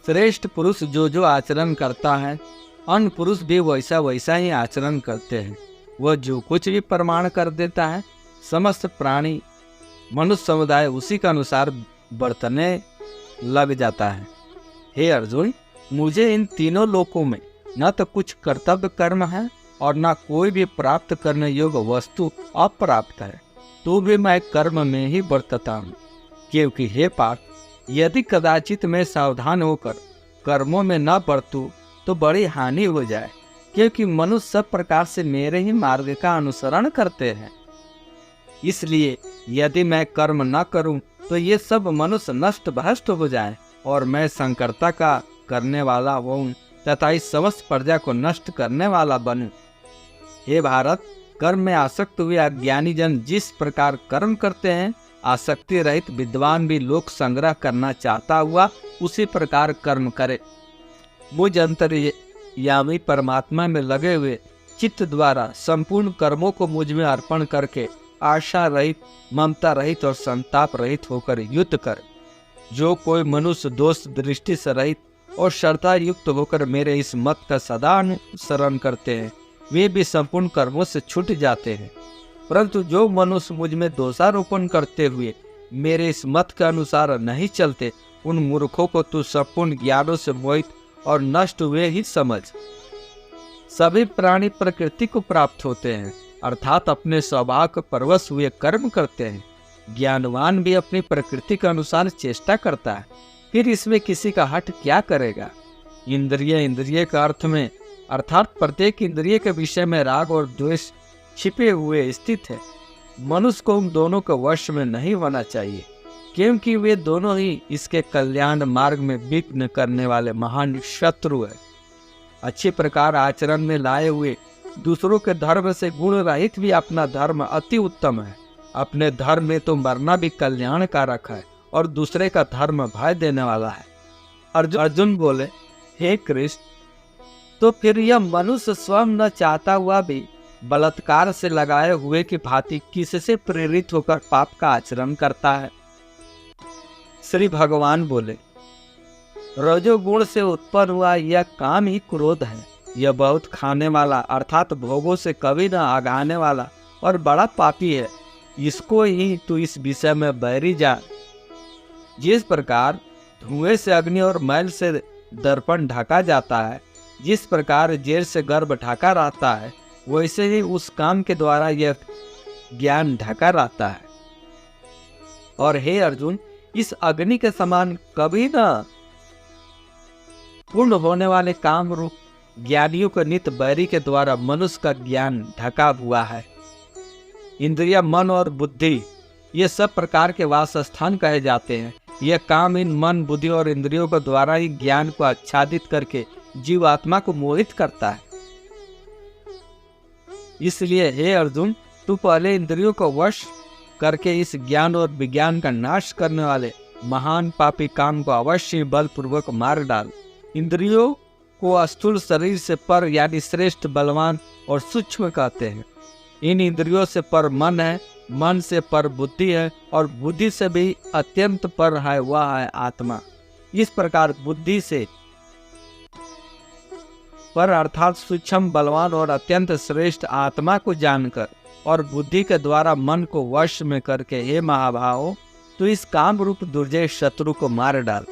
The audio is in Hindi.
श्रेष्ठ पुरुष जो जो आचरण करता है, अन्य पुरुष भी वैसा वैसा ही आचरण करते हैं। वह जो कुछ भी प्रमाण कर देता है, समस्त प्राणी मनुष्य समुदाय उसी के अनुसार बरतने लग जाता है। हे अर्जुन, मुझे इन तीनों लोकों में न तो कुछ कर्तव्य कर्म है और न कोई भी प्राप्त करने योग्य वस्तु अप्राप्त है, तो भी मैं कर्म में ही बरतता हूँ। क्योंकि हे पार्थ, यदि कदाचित मैं सावधान होकर कर्मों में न बरतूं तो बड़ी हानि हो जाए, क्योंकि मनुष्य सब प्रकार से मेरे ही मार्ग का अनुसरण करते हैं। इसलिए यदि मैं कर्म न करूं तो ये सब मनुष्य नष्ट भ्रष्ट हो जाए और मैं संकर्ता का करने वाला हूँ तथा इस समस्त प्रजा को नष्ट करने वाला बनूं। हे भारत, कर्म में आसक्त हुए अज्ञानी जन जिस प्रकार कर्म करते हैं, आसक्ति रहित विद्वान भी लोक संग्रह करना चाहता हुआ उसी प्रकार कर्म करे। मुझ अंतर्यामी परमात्मा में लगे हुए चित्त द्वारा संपूर्ण कर्मों को मुझ में अर्पण करके आशा रहित, ममता रहित और संताप रहित होकर युद्ध कर। जो कोई मनुष्य दोष दृष्टि से रहित और श्रद्धा युक्त होकर मेरे इस मत का सदा अनुसरण करते हैं, वे भी संपूर्ण कर्मों से छूट जाते हैं। परंतु जो मनुष्य मुझ में दोषारोपण करते हुए मेरे इस मत के अनुसार नहीं चलते, उन मूर्खों को तू संपूर्ण ज्ञानों से मोहित और नष्ट हुए ही समझ। सभी प्राणी प्रकृति को प्राप्त होते हैं, अर्थात अपने स्वभाव को परवश हुए कर्म करते हैं। ज्ञानवान भी अपनी प्रकृति के अनुसार चेष्टा करता है, फिर इसमें किसी का हट क्या करेगा। इंद्रिय का अर्थ में अर्थात प्रत्येक इंद्रिय के विषय में राग और द्वेष छिपे हुए स्थित है। मनुष्य को उन दोनों के वश में नहीं होना चाहिए, क्योंकि वे दोनों ही इसके कल्याण मार्ग में विघ्न करने वाले महान शत्रु है। अच्छे प्रकार आचरण में लाए हुए दूसरों के धर्म से गुण रहित भी अपना धर्म अति उत्तम है। अपने धर्म में तो मरना भी कल्याणकारक है और दूसरे का धर्म भय देने वाला है। अर्जुन बोले, हे कृष्ण, तो फिर यह मनुष्य स्वयं न चाहता हुआ भी बलात्कार से लगाए हुए की भांति किससे प्रेरित होकर पाप का आचरण करता है। श्री भगवान बोले, रजोगुण से उत्पन्न हुआ यह काम ही क्रोध है। यह बहुत खाने वाला अर्थात भोगों से कभी न आगाने वाला और बड़ा पापी है। इसको ही तू इस विषय में बैरी जा। जिस प्रकार धुएं से अग्नि और मैल से दर्पण ढका जाता है, जिस प्रकार जेर से गर्भ ढका रहता है, वैसे ही उस काम के द्वारा यह ज्ञान ढका रहता है। और हे अर्जुन, इस अग्नि के समान कभी न पूर्ण होने वाले काम रूप ज्ञानियों के नित बैरी के द्वारा मनुष्य का ज्ञान ढका हुआ है। इंद्रिय, मन और बुद्धि ये सब प्रकार के वासस्थान कहे जाते हैं। यह काम इन मन, बुद्धि और इंद्रियों के द्वारा ही ज्ञान को आच्छादित करके जीवात्मा को मोहित करता है। इसलिए हे अर्जुन, तू पहले इंद्रियों को वश करके इस ज्ञान और विज्ञान का नाश करने वाले महान पापी काम को अवश्य बलपूर्वक मार डाल। इंद्रियों को स्थूल शरीर से पर यानी श्रेष्ठ, बलवान और सूक्ष्म कहते हैं। इन इंद्रियों से पर मन है, मन से पर बुद्धि है और बुद्धि से भी अत्यंत पर है वह है आत्मा। इस प्रकार बुद्धि से पर अर्थात सूक्ष्म, बलवान और अत्यंत श्रेष्ठ आत्मा को जानकर और बुद्धि के द्वारा मन को वश में करके हे महाभाव, तो इस काम रूप दुर्जय शत्रु को मार डाल।